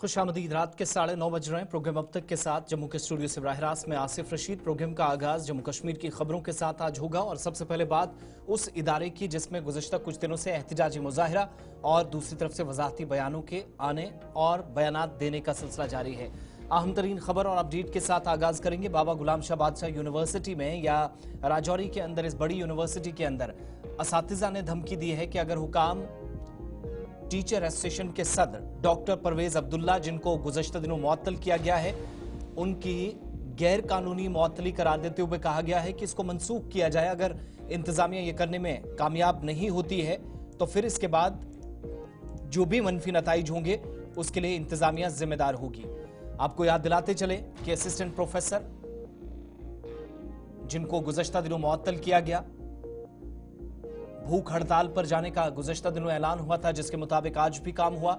खुशामदीद। रात के 9:30 बज रहे हैं। प्रोग्राम अब तक के साथ जम्मू के स्टूडियो से बराह रास्त में आसिफ रशीद। प्रोग्राम का आगाज जम्मू कश्मीर की खबरों के साथ आज होगा और सबसे पहले बात उस इदारे की जिसमें गुज़श्ता कुछ दिनों से एहतजाजी मुजाहिरा और दूसरी तरफ से वजाहती बयानों के आने और बयानात देने का सिलसिला जारी है। अहम तरीन खबर और अपडेट के साथ आगाज करेंगे। बाबा गुलाम शाह बादशाह यूनिवर्सिटी में या राजौरी के अंदर, इस बड़ी यूनिवर्सिटी के अंदर असातिज़ा ने धमकी दी है कि अगर हुकाम टीचर एसोसिएशन के सदर डॉक्टर परवेज अब्दुल्ला, जिनको गुज़श्ता दिनों मुअत्तल किया गया है, उनकी गैर कानूनी मुअत्तली करार देते हुए कहा गया है कि इसको मनसूख किया जाए। अगर इंतजामिया ये करने में कामयाब नहीं होती है तो फिर इसके बाद जो भी मनफी नताइज होंगे उसके लिए इंतजामिया जिम्मेदार होगी। आपको याद दिलाते चले कि असिस्टेंट प्रोफेसर जिनको गुज़श्ता दिनों मुअत्तल किया गया, भूख हड़ताल पर जाने का गुज़श्ता दिनों ऐलान हुआ था, जिसके मुताबिक आज भी काम हुआ।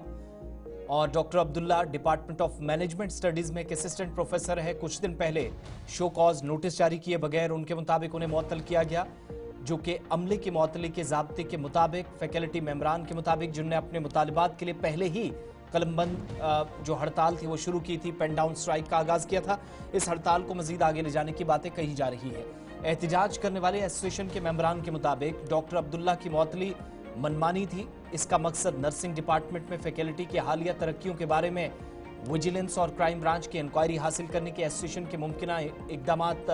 और doctor Abdullah department of management studies में एक असिस्टेंट प्रोफेसर है। कुछ दिन पहले शो कॉज नोटिस जारी किए बगैर उनके मुताबिक उन्हें मुअत्तल किया गया, जो कि अमले की मुअत्तली के ज़ाब्ते के मुताबिक, फैकल्टी मेंबरान के मुताबिक, जिनने अपने मुतालिबात के लिए पहले ही कलमबंद जो हड़ताल थी वो शुरू की थी, पेन डाउन स्ट्राइक का आगाज किया था। इस हड़ताल को मजीद आगे ले जाने की बातें कही जा रही है। एहतजाज करने वाले एसोसिएशन के मेंबरान के मुताबिक डॉक्टर अब्दुल्ला की मुअत्तली मनमानी थी। इसका मकसद नर्सिंग डिपार्टमेंट में फैकल्टी की हालिया तरक्कियों के बारे में विजिलेंस और क्राइम ब्रांच की इंक्वायरी हासिल करने के एसोसिएशन के मुमकिना इकदामात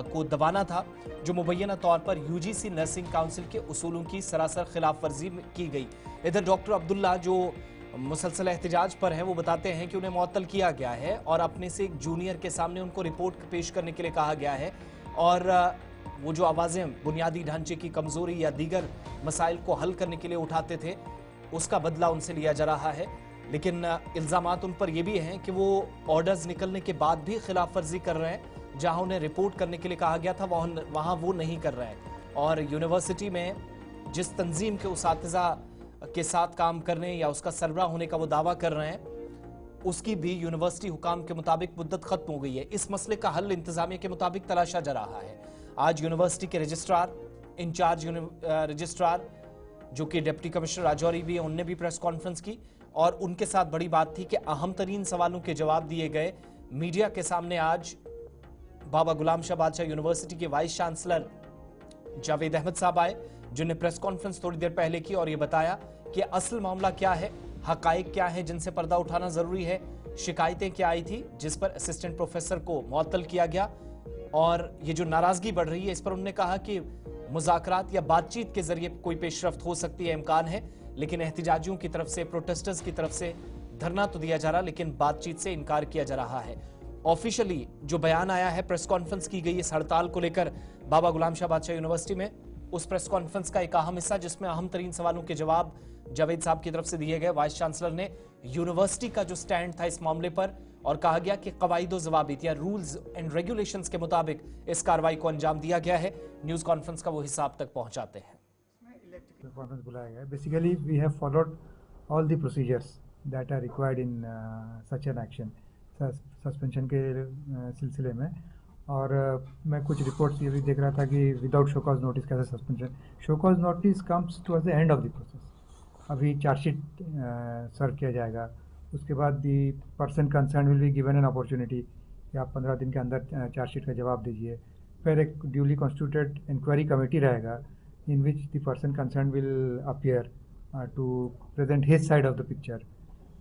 को दबाना था, जो मुबैना तौर पर यूजीसी नर्सिंग काउंसिल के उसूलों की सरासर खिलाफ वर्जी की गई। इधर डॉक्टर अब्दुल्ला जो मुसलसल एहतजाज पर है, वो बताते हैं कि उन्हें मुअत्तल किया गया है और अपने से एक जूनियर के सामने उनको रिपोर्ट पेश करने के लिए कहा गया है और वो जो आवाज़ें बुनियादी ढांचे की कमज़ोरी या दीगर मसाइल को हल करने के लिए उठाते थे, उसका बदला उनसे लिया जा रहा है। लेकिन इल्ज़ामात उन पर यह भी हैं कि वो ऑर्डर्स निकलने के बाद भी खिलाफ वर्जी कर रहे हैं। जहां उन्हें रिपोर्ट करने के लिए कहा गया था वहां वो नहीं कर रहे हैं। और यूनिवर्सिटी में जिस तंजीम के उसातिज़ा के साथ काम करने या उसका सरबराह होने का वो दावा कर रहे हैं, उसकी भी यूनिवर्सिटी हुकाम के मुताबिक मुद्दत खत्म हो गई है। इस मसले का हल इंतजामिया के मुताबिक तलाशा जा रहा है। आज यूनिवर्सिटी के रजिस्ट्रार, इंचार्ज रजिस्ट्रार जो कि डिप्टी कमिश्नर राजौरी भी है, उनने भी प्रेस कॉन्फ्रेंस की और उनके साथ बड़ी बात थी कि अहम तरीन सवालों के जवाब दिए गए। मीडिया के सामने आज बाबा गुलाम शाह बादशाह यूनिवर्सिटी के वाइस चांसलर जावेद अहमद साहब आए, जिन्होंने प्रेस कॉन्फ्रेंस थोड़ी देर पहले की और ये बताया कि असल मामला क्या है, हकाइक क्या है जिनसे पर्दा उठाना जरूरी है, शिकायतें क्या आई थी जिस पर असिस्टेंट प्रोफेसर को मुअत्तल किया गया और ये जो नाराजगी बढ़ रही है इस पर उन्होंने कहा कि मुज़ाकरात या बातचीत के जरिए कोई पेशरफ्त हो सकती है, इम्कान है। लेकिन एहतजाजियों की तरफ से, प्रोटेस्टर्स की तरफ से धरना तो दिया जा रहा, लेकिन बातचीत से इनकार किया जा रहा है। ऑफिशियली जो बयान आया है, प्रेस कॉन्फ्रेंस की गई इस हड़ताल को लेकर बाबा गुलाम शाह बादशाह यूनिवर्सिटी में, उस प्रेस कॉन्फ्रेंस का एक अहम हिस्सा जिसमें अहम तरीन सवालों के जवाब जावेद साहब की तरफ से दिए गए। वाइस चांसलर ने यूनिवर्सिटी का जो स्टैंड था इस मामले पर और कहा गया कि कवायद ज़वाबित या रूल्स एंड रेगुलेशंस के मुताबिक इस कार्रवाई को अंजाम दिया गया है। न्यूज़ कॉन्फ्रेंस का वो हिस्सा आप तक पहुंचाते हैं। कॉन्फ्रेंस बुलाया गया है। Basically we have followed all the procedures that are required in such an action, suspension के सिलसिले में। और मैं कुछ रिपोर्ट्स ये भी देख रहा था कि विदाउट शो कॉज नोटिस कैसे suspension. Show cause notice comes towards the end of the process. अभी चार्जशीट सर्व किया जाएगा, उसके बाद the person concern will be given an opportunity कि आप 15 दिन के अंदर चार्जशीट का जवाब दीजिए। फिर एक ड्यूली कॉन्स्टिट्यूटेड इंक्वायरी कमेटी रहेगा in which the person concern will appear to present his side of the picture.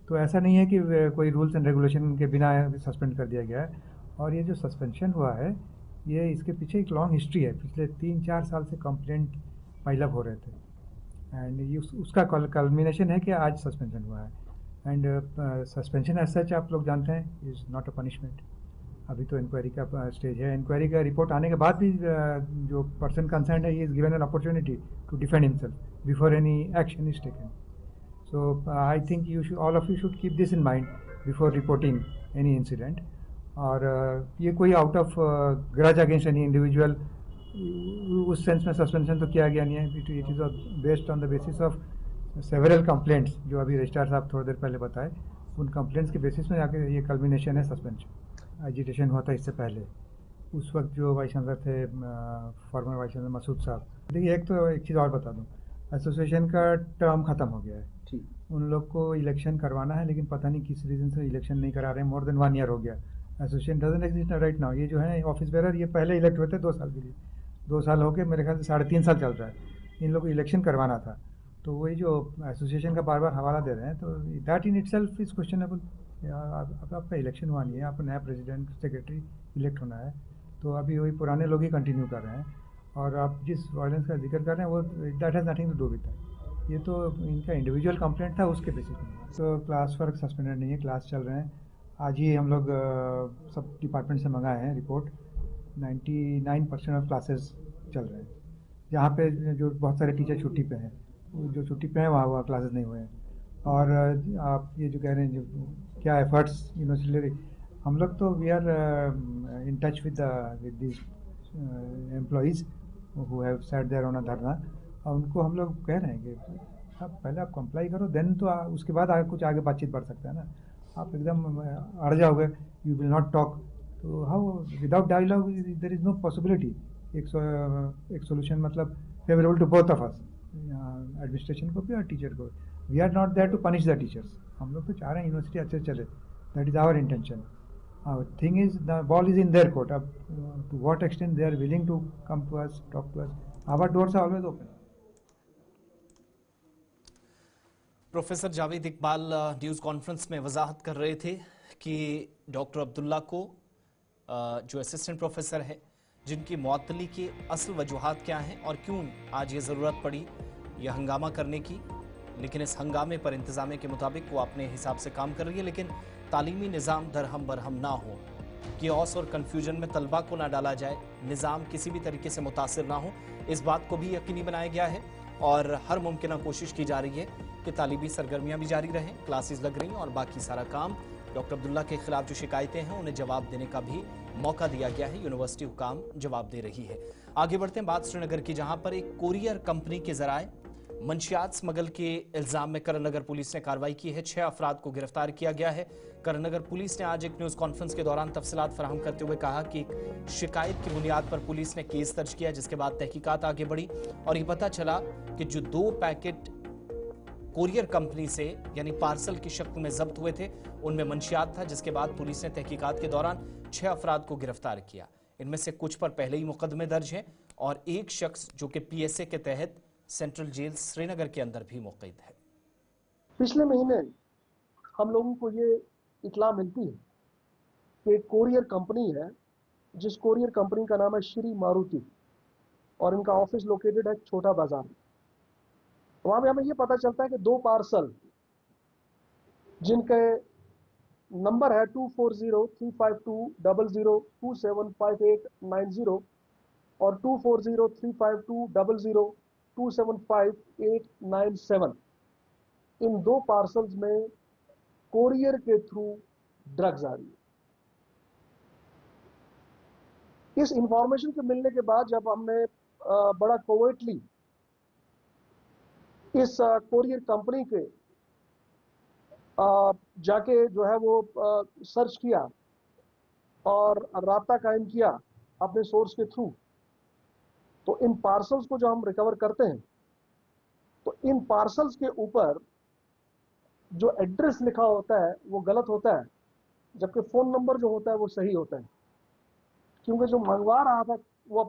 तो ऐसा नहीं है कि कोई रूल्स एंड रेगुलेशन के बिना सस्पेंड कर दिया गया है। और ये जो सस्पेंशन हुआ है, ये इसके पीछे एक लॉन्ग हिस्ट्री है। पिछले 3-4 साल से कंप्लेंट पाइलअप हो रहे थे एंड ये उसका कल्मिनेशन है कि आज सस्पेंशन हुआ है। एंड सस्पेंशन एज सच आप लोग जानते हैं इज़ नॉट अ पनिशमेंट। अभी तो इंक्वायरी का स्टेज है। इंक्वायरी का रिपोर्ट आने के बाद भी जो पर्सन कंसर्न है, he is given an opportunity to defend himself before any action is taken. So I think all of you should keep this in mind before reporting any incident. और ये कोई out of grudge against any individual उस sense में suspension तो किया गया नहीं है। It is based on the basis of several complaints जो अभी रजिस्ट्रार साहब थोड़ी देर पहले बताए। उन कंप्लेंट्स के बेसिस में जाकर ये कल्मिनेशन है सस्पेंशन। एजिटेशन हुआ था इससे पहले, उस वक्त जो वाइस चांसलर थे, फॉर्मर वाइस चांसलर मसूद साहब। देखिए, एक चीज़ और बता दूँ, एसोसिएशन का टर्म ख़त्म हो गया है। जी। उन लोग को इलेक्शन करवाना है, लेकिन पता नहीं किस रीज़न से इलेक्शन नहीं करा रहे हैं। मोर देन 1 ईयर हो गया, association doesn't exist right now. ये जो है ऑफिस बेरर, ये पहले इलेक्ट हुए थे 2 साल के लिए, 2 साल हो गए, मेरे ख्याल से 3.5 साल चल रहा है। इन लोग को इलेक्शन करवाना था, तो वही जो एसोसिएशन का बार बार हवाला दे रहे हैं, तो that in itself is questionable. अब आपका इलेक्शन हुआ नहीं है, आपको नया प्रेसिडेंट सेक्रेटरी इलेक्ट होना है, तो अभी वही पुराने लोग ही कंटिन्यू कर रहे हैं। और आप जिस वायलेंस का जिक्र कर रहे हैं वो that has nothing to do with that. ये तो इनका इंडिविजुअल कंप्लेंट था, उसके बेसिस पे। तो क्लास वर्क सस्पेंडेड नहीं है, क्लास चल रहे हैं। आज ही हम लोग सब डिपार्टमेंट से मंगाए हैं रिपोर्ट। 99% ऑफ क्लासेस चल रहे हैं। जहाँ पे जो बहुत सारे टीचर छुट्टी पे हैं, जो छुट्टी पे हैं वहाँ क्लासेस नहीं हुए हैं। और आप ये जो कह रहे हैं जो क्या एफर्ट्स यूनिवर्सिटी ले रही, हम लोग तो we are in touch with this employees who have sat there on a dharna, और उनको हम लोग कह रहे हैं कि आप पहले आप कंप्लाई करो, देन तो उसके बाद कुछ आगे बातचीत बढ़ सकता है ना। आप एकदम अड़ जाओगे, यू विल नॉट टॉक, तो how without dialogue there is no possibility. एक सोल्यूशन मतलब favourable to both of us, administration को भी और टीचर को। We are not there to punish the teachers. हम लोग तो चाह रहे हैं यूनिवर्सिटी अच्छे से चले, that is our intention. Thing is the ball is in their court. अब to what extent they are willing to come to us, talk to us, our doors are always open. Professor Javed Iqbal news conference में वजाहत कर रहे थे कि doctor Abdullah को जो assistant professor है, जिनकी मुअत्तली की असल वजूहात क्या हैं और क्यों आज ये ज़रूरत पड़ी यह हंगामा करने की। लेकिन इस हंगामे पर इंतज़ामिया के मुताबिक वो अपने हिसाब से काम कर रही है, लेकिन तालीमी निज़ाम दरहम बरहम ना हो, कियोस और कन्फ्यूजन में तलबा को ना डाला जाए, निज़ाम किसी भी तरीके से मुतासिर ना हो, इस बात को भी यकीनी बनाया गया है। और हर मुमकिन कोशिश की जा रही है कि तालीमी सरगर्मियाँ भी जारी रहें, क्लासेस लग रही हैं और बाकी सारा काम। डॉक्टर अब्दुल्ला के खिलाफ जो शिकायतें हैं उन्हें जवाब देने का भी मौका दिया गया है। यूनिवर्सिटी हुकाम जवाब दे रही है। आगे बढ़ते हैं बात श्रीनगर की, जहां पर एक कोरियर कंपनी के जराए मंशियात स्मगल के इल्जाम में करणनगर पुलिस ने कार्रवाई की है। 6 अफराद को गिरफ्तार किया गया है। करणनगर पुलिस ने आज एक न्यूज कॉन्फ्रेंस के दौरान तफसीलात फराहम करते हुए कहा कि शिकायत की बुनियाद पर पुलिस ने केस दर्ज किया, जिसके बाद तहकीकात आगे बढ़ी और ये पता चला कि जो 2 पैकेट कोरियर कंपनी से यानी पार्सल की शक्ल में जब्त हुए थे उनमें मंशियात था, जिसके बाद पुलिस ने तहकीकात के दौरान 6 अफराद को गिरफ्तार किया। इनमें से कुछ पर पहले ही मुकदमे दर्ज हैं और एक शख्स जो कि पीएसए के तहत सेंट्रल जेल श्रीनगर के अंदर भी मुक़य्यद है। पिछले महीने हम लोगों को ये इत्ला मिलती है कि एक कोरियर कंपनी है, जिस कोरियर कंपनी का नाम है श्री मारुति, और इनका ऑफिस लोकेटेड है छोटा बाजार। वहां पे हमें ये पता चलता है कि 2 पार्सल जिनके नंबर है 24035200275890 और 24035200275897, इन 2 पार्सल्स में कोरियर के थ्रू ड्रग्स आ रही है। इस इंफॉर्मेशन के मिलने के बाद जब हमने बड़ा कोवर्टली इस कोरियर कंपनी के जाके जो है वो सर्च किया और राब्ता कायम किया अपने सोर्स के थ्रू, तो इन पार्सल्स को जो हम रिकवर करते हैं तो इन पार्सल्स के ऊपर जो एड्रेस लिखा होता है वो गलत होता है, जबकि फ़ोन नंबर जो होता है वो सही होता है। क्योंकि जो मंगवा रहा था वो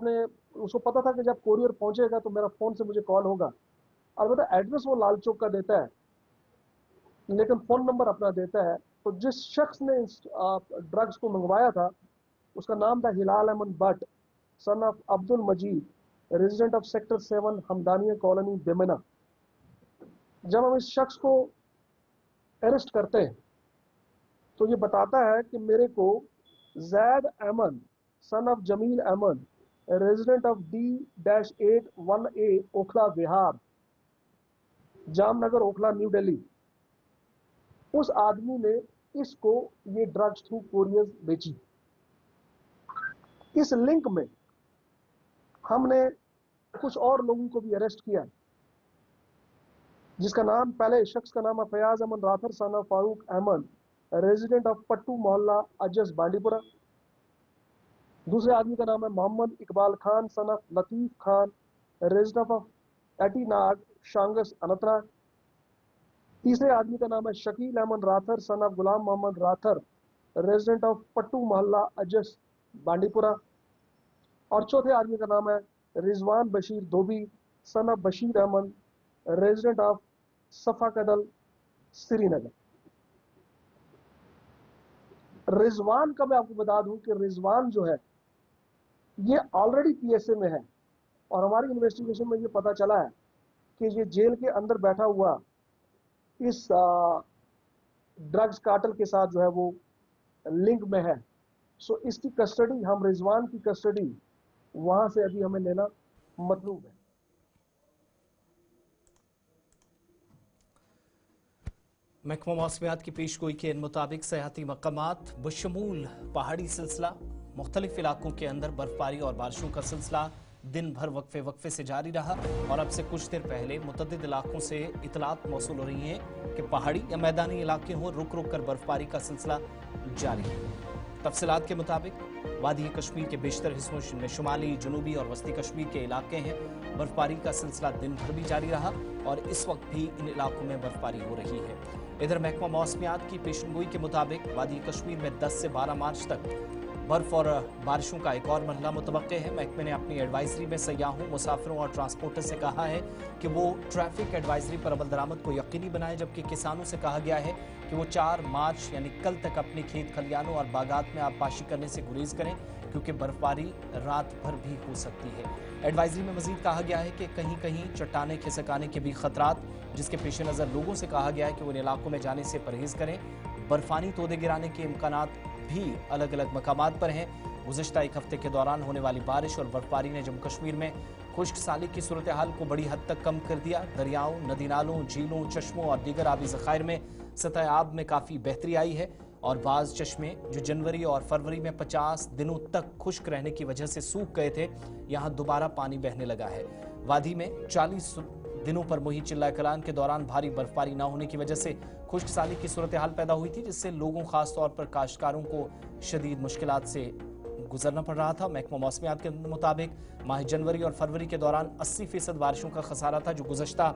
उसको पता था कि जब कोरियर पहुंचेगा तो मेरा फ़ोन से मुझे कॉल होगा। अलबत्ता एड्रेस वो लाल चौक का देता है, लेकिन फ़ोन नंबर अपना देता है। तो जिस शख्स ने इस ड्रग्स को मंगवाया था उसका नाम था Hilal Ahmad Bhat, son of Abdul Majeed, resident of sector 7 Hamdania colony Bemina. जब हम इस शख्स को अरेस्ट करते हैं तो ये बताता है कि मेरे को Zaid Ahmad son of Jamil Ahmad, resident of D-8-1A Okhla Vihar, Jamnagar Okhla New Delhi, उस आदमी ने इसको ये ड्रग्स थ्रू कोरियर बेची। इस लिंक में हमने कुछ और लोगों को भी अरेस्ट किया, जिसका नाम, पहले शख्स का नाम है Fayaz Ahmad Rather son of Farooq Ahmad, resident of Pattu Mohalla Ajas Bandipora. दूसरे आदमी का नाम है Mohammad Iqbal Khan son of Latif Khan, resident of Aitinag Shangas Anantnag. तीसरे आदमी का नाम है Shakeel Ahmad Rather son of Ghulam Mohammad Rather, resident of Pattu Mohalla Ajas Bandipora. और चौथे आदमी का नाम है Rizwan Bashir Dhobi son of Bashir Ahmad, resident of Safa कदल श्रीनगर। रिजवान का मैं आपको बता दूं कि रिजवान जो है ये ऑलरेडी पीएसए में है, और हमारी इन्वेस्टिगेशन में ये पता चला है कि ये जेल के अंदर बैठा हुआ इस ड्रग्स कार्टेल के साथ जो है वो लिंक में है। सो इसकी कस्टडी, हम रिजवान की कस्टडी वहां से अभी हमें लेना मतलूब है। महकमा मौसमियात की पेशगोई के मुताबिक सयाहती मकामात बशमूल पहाड़ी सिलसिला, मुख्तलिफ इलाकों के अंदर बर्फबारी और बारिशों का सिलसिला दिन भर वक्फे वक्फे से जारी रहा, और अब से कुछ देर पहले मुतअद्दिद इलाकों से इतलात मौसूल हो रही हैं कि पहाड़ी या मैदानी इलाके हों, रुक रुक कर बर्फबारी का सिलसिला जारी है। तफसीलात के मुताबिक वादी कश्मीर के बेशतर हिस्सों में शुमाली, जनूबी और वस्ती कश्मीर के इलाके हैं। बर्फबारी का सिलसिला दिन भर भी जारी रहा और इस वक्त भी इन इलाकों में बर्फबारी हो रही है। इधर महकमा मौसमियात की पेशनगोई के मुताबिक वादी कश्मीर में 10 से 12 मार्च तक बर्फ और बारिशों का एक और मरहला मुतवक्के है। महकमे ने अपनी एडवाइजरी में सयाहों, मुसाफिरों और ट्रांसपोर्टर से कहा है कि वो ट्रैफिक एडवाइजरी पर अमल दरामद को यकीनी बनाए, जबकि किसानों से कहा गया है कि वो 4 मार्च यानी कल तक अपने खेत खलियानों और बागात में आबपाशी करने से गुरेज करें, क्योंकि बर्फबारी रात भर भी हो सकती है। एडवाइजरी में मजीद कहा गया है कि कहीं कहीं चट्टाने खिसक आने के भी खतरात, जिसके पेश नज़र लोगों से कहा गया है कि वो इन इलाकों में जाने से परहेज करें। बर्फानी तोदे गिराने के इम्कानात भी अलग अलग मकामात पर हैं। गुज़िश्ता एक हफ्ते के दौरान होने वाली बारिश और बर्फबारी ने जम्मू कश्मीर में खुश्क साली की सूरत हाल को बड़ी हद तक कम कर दिया। दरियाओं, नदी नालों, झीलों, चश्मों और दीगर आबी ज़खायर में सतह आब में काफ़ी बेहतरी आई है, और बाज़ चश्मे जो जनवरी और फरवरी में 50 दिनों तक खुश्क रहने की वजह से सूख गए थे, यहाँ दोबारा पानी बहने लगा है। वादी में 40 दिनों पर मुही चिल्ला कलान के दौरान भारी बर्फबारी न होने की वजह से खुश्क साली की सूरत हाल पैदा हुई थी, जिससे लोगों, खास तौर पर काश्तकारों को शदीद मुश्किलात से गुजरना पड़ रहा था। महकमा मौसमियात के मुताबिक माह जनवरी और फरवरी के दौरान 80% बारिशों का खसारा था, जो गुज़श्ता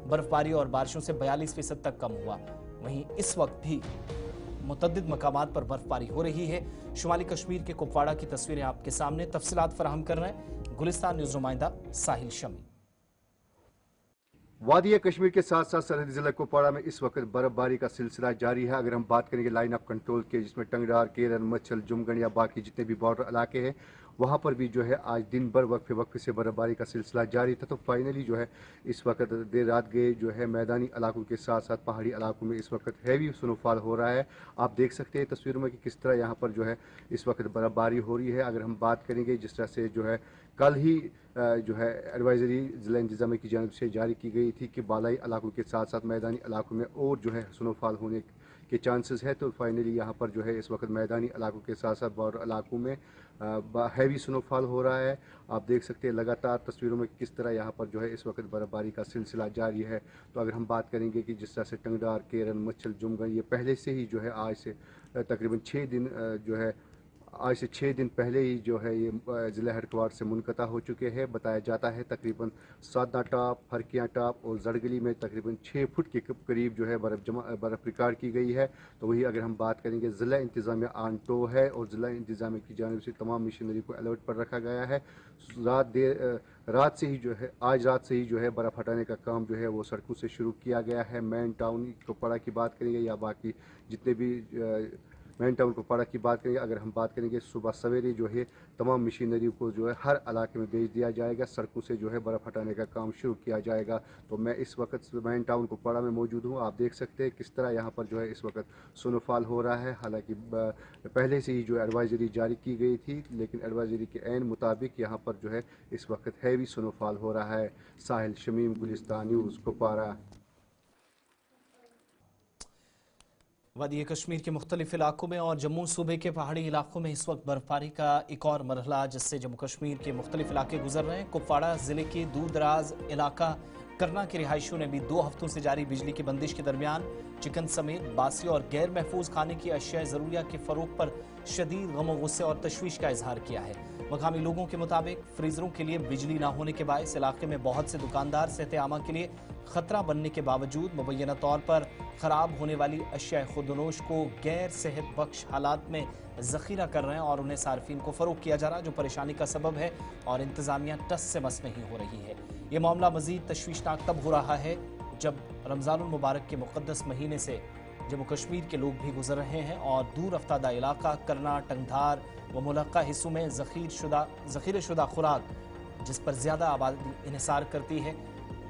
बर्फबारी और बारिशों से 42% तक कम हुआ। वहीं इस वक्त भी मुतअद्दिद मकामात पर बर्फबारी हो रही है। शुमाली कश्मीर के कुपवाड़ा की तस्वीरें आपके सामने, तफसीलात फराहम कर रहे हैं गुलिस्तान न्यूज़ नुमाइंदा साहिल शमी। वादी कश्मीर के साथ साथ सरहदी जिला कुपवाड़ा में इस वक्त बर्फबारी का सिलसिला जारी है। अगर हम बात करेंगे लाइन ऑफ कंट्रोल के, जिसमें टंगडार, केरन, मच्छल, जुमगढ़ या बाकी जितने भी बॉर्डर इलाके हैं, वहाँ पर भी जो है आज दिन भर वक्फे वक्फे से बर्फबारी का सिलसिला जारी था। तो फाइनली जो है इस वक्त देर रात गए जो है मैदानी इलाकों के साथ साथ पहाड़ी इलाकों में इस वक्त हैवी स्नोफॉल हो रहा है। आप देख सकते हैं तस्वीरों में कि किस तरह यहाँ पर जो है इस वक्त बर्फबारी हो रही है। अगर हम बात करेंगे जिस तरह से जो है कल ही जो है एडवाइजरी ज़िला इंतज़ामिया की जानिब से जारी की गई थी कि बालाई इलाकों के साथ साथ मैदानी इलाकों में और जो है स्नोफॉल होने के चांसेस है। तो फाइनली यहाँ पर जो है इस वक्त मैदानी इलाकों के साथ साथ बॉर्डर इलाकों में हैवी स्नोफॉल हो रहा है। आप देख सकते हैं लगातार तस्वीरों में किस तरह यहाँ पर जो है इस वक्त बर्फबारी का सिलसिला जारी है। तो अगर हम बात करेंगे कि जिस तरह से टंगडार, केरन, मच्छल, जुमगढ़ ये पहले से ही जो है आज से तकरीबन 6 दिन जो है आज से 6 दिन पहले ही जो है ये ज़िला हेडक्वार्टर से मुनक़ता हो चुके हैं। बताया जाता है तकरीबन सादना टॉप, फरकियाँ टॉप और जड़गली में तकरीबन 6 फुट के करीब जो है बर्फ़ रिकॉर्ड की गई है। तो वही अगर हम बात करेंगे ज़िला इंतज़ामिया ऑन टो है और ज़िला इंतज़ामिया की जानिब से तमाम मशीनरी को अलर्ट पर रखा गया है। रात से ही जो है आज रात से ही जो है बर्फ़ हटाने का काम जो है वो सड़कों से शुरू किया गया है। मेन टाउन कुपवाड़ा की बात करेंगे या बाकी जितने भी मेन टाउन कुपवाड़ा की बात करेंगे, अगर हम बात करेंगे सुबह सवेरे जो है तमाम मशीनरी को जो है हर इलाके में भेज दिया जाएगा, सड़कों से जो है बर्फ़ हटाने का काम शुरू किया जाएगा। तो मैं इस वक्त मेन टाउन कुपवाड़ा में मौजूद हूँ। आप देख सकते हैं किस तरह यहाँ पर जो है इस वक्त स्नोफॉल हो रहा है। हालांकि पहले से ही जो एडवाइजरी जारी की गई थी, लेकिन एडवाइजरी के ऐन मुताबिक यहाँ पर जो है इस वक्त हैवी स्नोफॉल हो रहा है। साहिल शमीम, गुलिस्तान न्यूज़, कुपवाड़ा। वादी कश्मीर के मुख्तलिफ इलाकों में और जम्मू सूबे के पहाड़ी इलाकों में इस वक्त बर्फबारी का एक और मरहला, जिससे जम्मू कश्मीर के मुख्तलिफ इलाके गुजर रहे हैं। कुपवाड़ा ज़िले के दूर दराज इलाका करना के रिहायशियों ने भी 2 हफ्तों से जारी बिजली की बंदिश के दरमियान चिकन समेत बासी और गैर महफूज खाने की अशिया ज़रूरिया के फ़रोग पर शदीद गम, गुस्से और तशवीश का इजहार किया है। मकामी लोगों के मुताबिक फ्रीजरों के लिए बिजली न होने के बायस इलाके में बहुत से दुकानदार सेहत आमा के लिए खतरा बनने के बावजूद मुबैना तौर पर खराब होने वाली अशिया खुदनोश को गैर सेहत बख्श हालात में जखीरा कर रहे हैं और उन्हें सार्फिन को फरोख्त किया जा रहा है, जो परेशानी का सबब है और इंतजामिया टस से मस नहीं हो रही है। ये मामला मजीद तशवीशनाक तब हो रहा है जब रमज़ानुल मुबारक के मुक़द्दस महीने से जम्मू कश्मीर के लोग भी गुजर रहे हैं और दूर अफ्तादा इलाका करना, टंगधार व मुलक्का हिस्सों में ज़ख़ीरे शुदा खुराक जिस पर ज़्यादा आबादी इन्हिसार करती है,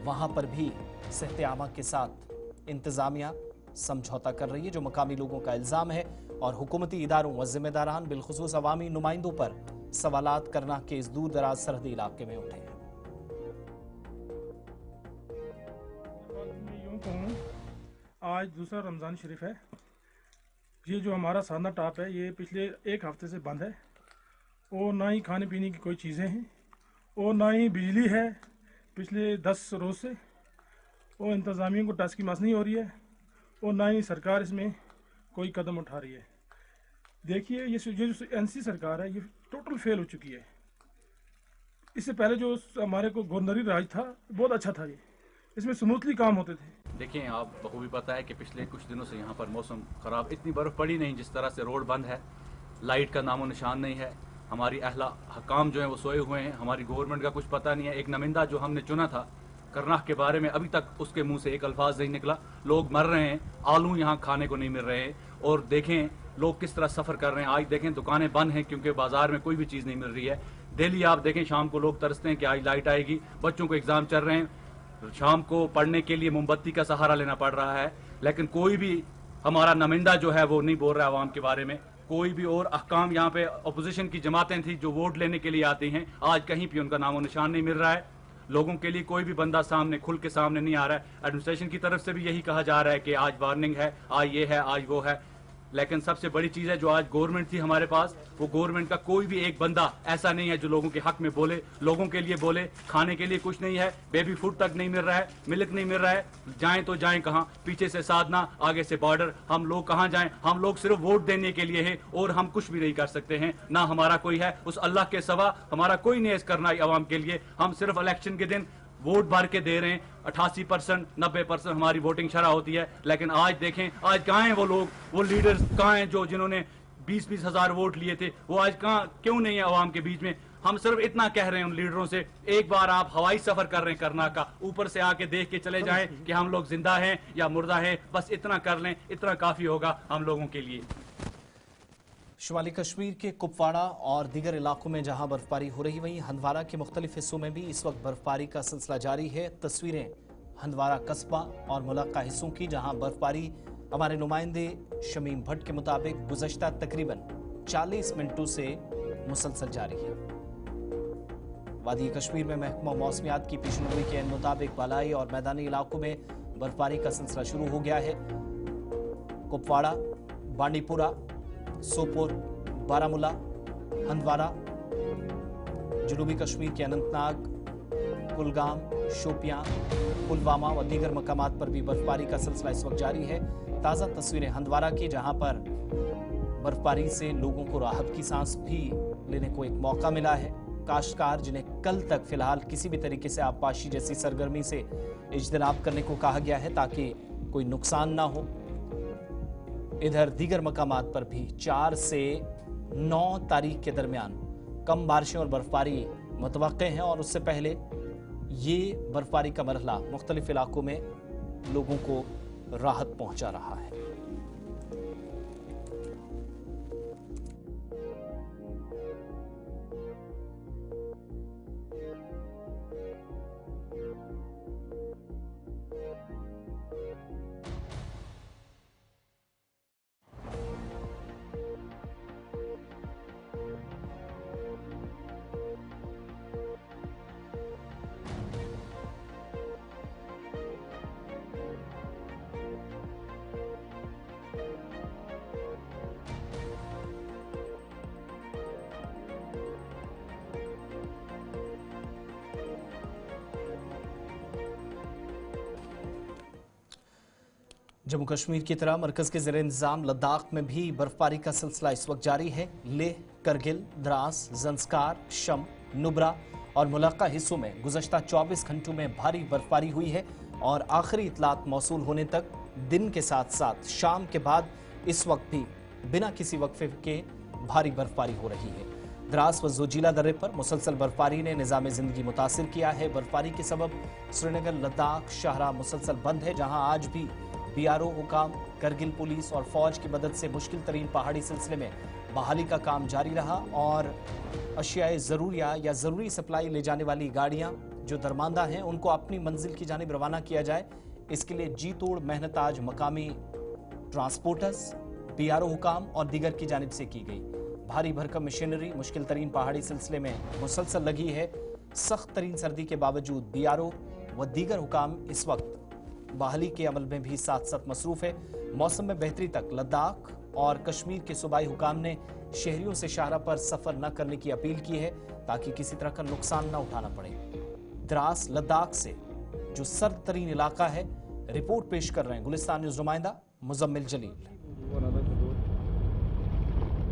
वहाँ पर भी सेहत आमा के साथ इंतज़ामिया समझौता कर रही है, जो मकामी लोगों का इल्ज़ाम है और हुकूमती इदारों व ज़िम्मेदारान बिलखुसूस अवामी नुमाइंदों पर सवालात करना के इस दूर दराज सरहदी इलाके में उठे हैं। मैं यूँ कहूँ, आज दूसरा रमज़ान शरीफ है। ये जो हमारा साधना टाप है ये पिछले एक हफ्ते से बंद है और ना ही खाने पीने की कोई चीज़ें हैं और ना ही बिजली है पिछले 10 रोज़ से, और इंतज़ामिया को टस की मस नहीं हो रही है और ना ही सरकार इसमें कोई कदम उठा रही है। देखिए ये जो एनसी सरकार है ये टोटल फेल हो चुकी है। इससे पहले जो हमारे को गवर्नरी राज था बहुत अच्छा था, ये इसमें स्मूथली काम होते थे। देखिए आप बखूबी पता है कि पिछले कुछ दिनों से यहाँ पर मौसम ख़राब, इतनी बर्फ़ पड़ी नहीं, जिस तरह से रोड बंद है, लाइट का नामो निशान नहीं है, हमारी अहला हकाम जो है वो सोए हुए हैं, हमारी गवर्नमेंट का कुछ पता नहीं है। एक नमिंदा जो हमने चुना था करनाह के बारे में, अभी तक उसके मुंह से एक अल्फाज नहीं निकला। लोग मर रहे हैं, आलू यहाँ खाने को नहीं मिल रहे हैं और देखें लोग किस तरह सफ़र कर रहे हैं। आज देखें दुकानें बंद हैं क्योंकि बाजार में कोई भी चीज़ नहीं मिल रही है। डेली आप देखें शाम को लोग तरसते हैं कि आज लाइट आएगी, बच्चों को एग्ज़ाम चल रहे हैं, शाम को पढ़ने के लिए मोमबत्ती का सहारा लेना पड़ रहा है, लेकिन कोई भी हमारा नुमाइंदा जो है वो नहीं बोल रहा है आवाम के बारे में। कोई भी और अहकाम, यहाँ पे अपोजिशन की जमातें थी जो वोट लेने के लिए आती हैं, आज कहीं भी उनका नामो निशान नहीं मिल रहा है। लोगों के लिए कोई भी बंदा सामने खुल के सामने नहीं आ रहा है। एडमिनिस्ट्रेशन की तरफ से भी यही कहा जा रहा है कि आज वार्निंग है, आज ये है, आज वो है, लेकिन सबसे बड़ी चीज़ है जो आज गवर्नमेंट थी हमारे पास, वो गवर्नमेंट का कोई भी एक बंदा ऐसा नहीं है जो लोगों के हक में बोले, लोगों के लिए बोले। खाने के लिए कुछ नहीं है, बेबी फूड तक नहीं मिल रहा है, मिल्क नहीं मिल रहा है। जाएं तो जाएं कहाँ, पीछे से साधना, आगे से बॉर्डर, हम लोग कहाँ जाएं? हम लोग सिर्फ वोट देने के लिए हैं और हम कुछ भी नहीं कर सकते हैं, ना हमारा कोई है उस अल्लाह के सिवा, हमारा कोई नहीं करना है आवाम के लिए। हम सिर्फ इलेक्शन के दिन वोट भर के दे रहे हैं। 88% 90% हमारी वोटिंग शरह होती है, लेकिन आज देखें आज कहाँ हैं वो लोग, वो लीडर्स कहाँ हैं जो जिन्होंने 20-20 हज़ार वोट लिए थे, वो आज कहाँ, क्यों नहीं है आवाम के बीच में? हम सिर्फ इतना कह रहे हैं उन लीडरों से, एक बार आप हवाई सफर कर रहे हैं करना का, ऊपर से आके देख के चले जाएं कि हम लोग जिंदा हैं या मुर्दा हैं, बस इतना कर लें, इतना काफी होगा हम लोगों के लिए। शुमाली कश्मीर के कुपवाड़ा और दीगर इलाकों में जहां बर्फबारी हो रही, वहीं हंदवारा के मुख्तलिफ हिस्सों में भी इस वक्त बर्फबारी का सिलसिला जारी है। तस्वीरें हंदवारा कस्बा और मुलक्का हिस्सों की, जहां बर्फबारी हमारे नुमाइंदे शमीम भट्ट के मुताबिक गुज़श्ता तकरीबन 40 मिनटों से मुसलसल जारी है। वादी कश्मीर में महकमा मौसमियात की पेशनगोई के मुताबिक बालाई और मैदानी इलाकों में बर्फबारी का सिलसिला शुरू हो गया है। कुपवाड़ा, बांडीपुरा, सोपोर, बारामूला, हंदवारा, जनूबी कश्मीर के अनंतनाग, कुलगाम, शोपियां, पुलवामा व दीगर मकामात पर भी बर्फबारी का सिलसिला इस वक्त जारी है। ताज़ा तस्वीरें हंदवारा की, जहां पर बर्फबारी से लोगों को राहत की सांस भी लेने को एक मौका मिला है। काश्तकार जिन्हें कल तक फिलहाल किसी भी तरीके से आबपाशी जैसी सरगर्मी से इज्तनाब करने को कहा गया है ताकि कोई नुकसान ना हो। इधर दीगर मकामात पर भी 4 से 9 तारीख के दरमियान कम बारिशें और बर्फबारी मुतवक्के हैं और उससे पहले ये बर्फबारी का मरहला मुख्तलिफ इलाकों में लोगों को राहत पहुंचा रहा है। जम्मू कश्मीर की तरह मरकज के ज़ेर इंतज़ाम लद्दाख में भी बर्फबारी का सिलसिला इस वक्त जारी है। लेह, करगिल, द्रास, जंस्कार, शम, नुब्रा और मुलक्का हिस्सों में गुज़श्ता 24 घंटों में भारी बर्फबारी हुई है और आखिरी इतलात मौसूल होने तक दिन के साथ साथ शाम के बाद इस वक्त भी बिना किसी वक्फे के भारी बर्फबारी हो रही है। द्रास व जोजिला दर्रे पर मुसलसल बर्फबारी ने निज़ाम ज़िंदगी मुतासिर किया है। बर्फबारी के सबब श्रीनगर, लद्दाख शाहराह मुसलसल बंद है, जहां आज भी BRO हुकाम, करगिल पुलिस और फौज की मदद से मुश्किल तरीन पहाड़ी सिलसिले में बहाली का काम जारी रहा और अशियाए ज़रूरिया या ज़रूरी सप्लाई ले जाने वाली गाड़ियां जो दरमांदा हैं उनको अपनी मंजिल की जानिब रवाना किया जाए। इसके लिए जी तोड़ मेहनत आज मकामी ट्रांसपोर्टर्स, BRO हुकाम और दीगर की जानिब से की गई। भारी भरकम मशीनरी मुश्किल तरीन पहाड़ी सिलसिले में मुसलसल लगी है। सख्त तरीन सर्दी के बावजूद BRO व दीगर हुकाम इस वक्त बहाली के अमल में भी साथ साथ मसरूफ है। मौसम में बेहतरी तक लद्दाख और कश्मीर के सूबाई हुकाम ने शहरियों से शाहराह पर सफर न करने की अपील की है ताकि किसी तरह का नुकसान न उठाना पड़े। द्रास, लद्दाख से जो सर्द तरीन इलाका है, रिपोर्ट पेश कर रहे हैं गुलिस्तान न्यूज नुमाइंदा मुजम्मिल जलील।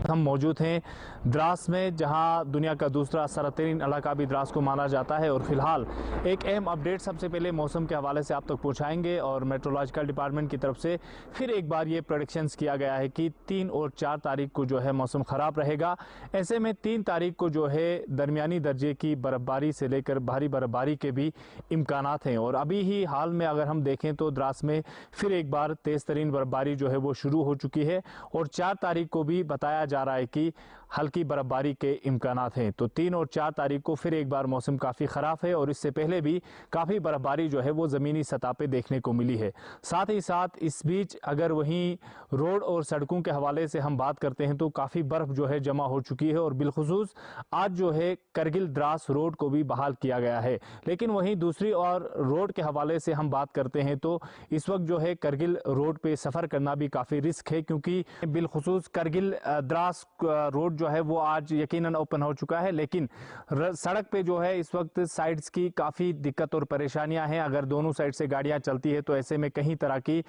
हम मौजूद हैं द्रास में, जहां दुनिया का दूसरा सरतरीन इलाका भी द्रास को माना जाता है और फिलहाल एक अहम अपडेट सबसे पहले मौसम के हवाले से आप तक पहुंचाएंगे। और मेट्रोलॉजिकल डिपार्टमेंट की तरफ से फिर एक बार ये प्रेडिक्शंस किया गया है कि 3 और 4 तारीख को जो है मौसम ख़राब रहेगा। ऐसे में 3 तारीख को जो है दरमियानी दर्जे की बर्फबारी से लेकर भारी बर्फबारी के भी इम्कानात हैं। और अभी ही हाल में अगर हम देखें तो द्रास में फिर एक बार तेज़ तरीन बर्फबारी जो है वो शुरू हो चुकी है और 4 तारीख को भी बताया जा रहा है कि हल्की बर्फबारी के इम्कानात हैं। तो 3 और 4 तारीख को फिर एक बार मौसम काफ़ी ख़राब है और इससे पहले भी काफ़ी बर्फबारी जो है वो ज़मीनी सतह पे देखने को मिली है। साथ ही साथ इस बीच अगर वहीं रोड और सड़कों के हवाले से हम बात करते हैं तो काफ़ी बर्फ़ जो है जमा हो चुकी है और बिलखुसूस आज जो है करगिल द्रास रोड को भी बहाल किया गया है। लेकिन वहीं दूसरी और रोड के हवाले से हम बात करते हैं तो इस वक्त जो है करगिल रोड पे सफ़र करना भी काफ़ी रिस्क है, क्योंकि बिलखुसूस करगिल द्रास रोड जो है वो आज यकीनन ओपन हो चुका है, लेकिन सड़क पे जो है इस वक्त साइड्स की काफ़ी दिक्कत और परेशानियां हैं। अगर दोनों साइड से गाड़ियां चलती है तो ऐसे में कहीं तरह की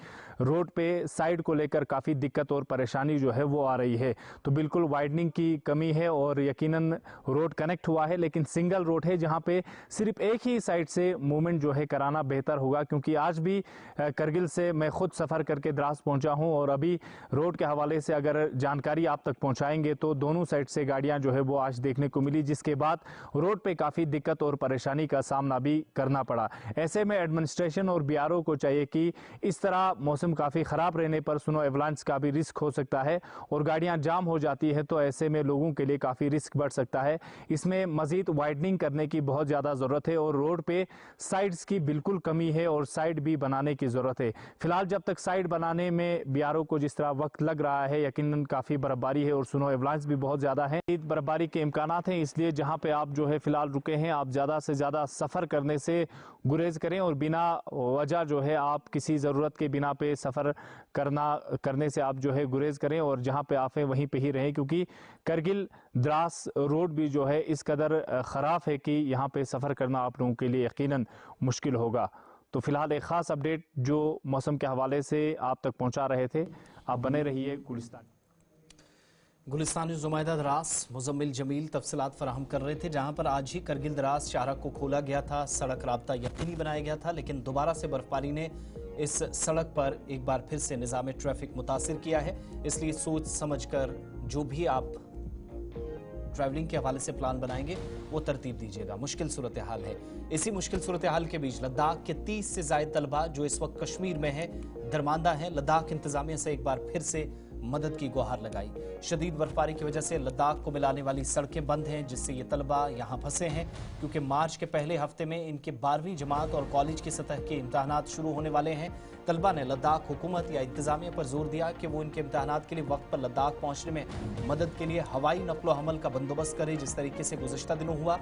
रोड पे साइड को लेकर काफ़ी दिक्कत और परेशानी जो है वो आ रही है। तो बिल्कुल वाइडनिंग की कमी है और यकीनन रोड कनेक्ट हुआ है, लेकिन सिंगल रोड है जहाँ पे सिर्फ एक ही साइड से मूवमेंट जो है कराना बेहतर होगा। क्योंकि आज भी करगिल से मैं खुद सफ़र करके द्रास पहुँचा हूँ और अभी रोड के हवाले से अगर जानकारी आप तक पहुँचाएंगे तो दोनों साइड से गाड़ियां जो है वो आज देखने को मिली, जिसके बाद रोड पे काफ़ी दिक्कत और परेशानी का सामना भी करना पड़ा। ऐसे में एडमिनिस्ट्रेशन और BRO को चाहिए कि इस तरह मौसम काफ़ी ख़राब रहने पर स्नो एवलांच का भी रिस्क हो सकता है और गाड़ियां जाम हो जाती है तो ऐसे में लोगों के लिए काफ़ी रिस्क बढ़ सकता है। इसमें मज़ीद वाइडनिंग करने की बहुत ज़्यादा ज़रूरत है और रोड पे साइड्स की बिल्कुल कमी है और साइड भी बनाने की ज़रूरत है। फिलहाल जब तक साइड बनाने में BRO को जिस तरह वक्त लग रहा है, यकीनन काफ़ी बर्फबारी है और स्नो एवलांच भी बहुत ज़्यादा है, बर्फबारी के इम्कानात हैं। इसलिए जहां पे आप जो है फिलहाल रुके हैं आप ज़्यादा से ज़्यादा सफ़र करने से गुरेज करें और बिना वजह जो है आप किसी ज़रूरत के बिना पे सफ़र करने से आप जो है गुरेज करें और जहां पे आप हैं वहीं पे ही रहें, क्योंकि करगिल द्रास रोड भी जो है इस कदर ख़राब है कि यहाँ पे सफ़र करना आप लोगों के लिए यकीनन मुश्किल होगा। तो फिलहाल एक ख़ास अपडेट जो मौसम के हवाले से आप तक पहुँचा रहे थे, आप बने रहिए गुलिस्तान न्यूज नुमाइंदा द्रास मुजम्मिल जमील तफसीलात फराहम कर रहे थे, जहां पर आज ही करगिल द्रास शाहराह को खोला गया था, सड़क राब्ता यकीनी बनाया गया था, लेकिन दोबारा से बर्फबारी ने इस सड़क पर एक बार फिर से निज़ाम ट्रैफिक मुतासिर किया है। इसलिए सोच समझ कर जो भी आप ट्रैवलिंग के हवाले से प्लान बनाएंगे वो तरतीब दीजिएगा। मुश्किल सूरत हाल है। इसी मुश्किल सूरत हाल के बीच लद्दाख के 30 से ज़ायद तलबा जो इस वक्त कश्मीर में है, दरमांदा है, लद्दाख इंतजामिया से एक बार फिर से मदद की गुहार लगाई। शदीद बर्फबारी की वजह से लद्दाख को मिलाने वाली सड़कें बंद हैं, जिससे ये तलबा यहाँ फंसे हैं, क्योंकि मार्च के पहले हफ्ते में इनके 12वीं जमात और कॉलेज की सतह के इम्तहानात शुरू होने वाले हैं। तलबा ने लद्दाख हुकूमत या इंतजामिया पर जोर दिया कि वो इनके इम्तहानात के लिए वक्त पर लद्दाख पहुँचने में मदद के लिए हवाई नकलो हमल का बंदोबस्त करे, जिस तरीके से गुज़श्ता दिनों हुआ,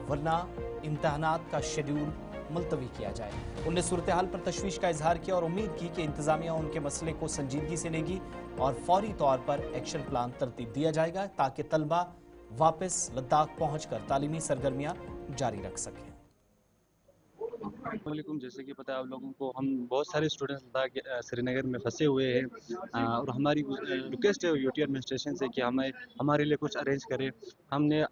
वरना इम्तहानात का शेड्यूल मुलतवी किया जाए। उन्होंने सूरत हाल पर तशवीश का इजहार किया और उम्मीद की कि इंतजामिया उनके मसले को संजीदगी से लेगी और फौरी तौर पर एक्शन प्लान तरतीब दिया जाएगा ताकि तलबा वापस लद्दाख पहुंचकर तालीमी सरगर्मियां जारी रख सकें। वालेकुम। जैसे कि पता है आप लोगों को, हम बहुत सारे स्टूडेंट्स लद्दाख श्रीनगर में फंसे हुए हैं और हमारी रिक्वेस्ट है यूटी एडमिनिस्ट्रेशन से कि हमारे लिए कुछ अरेंज करें। हमने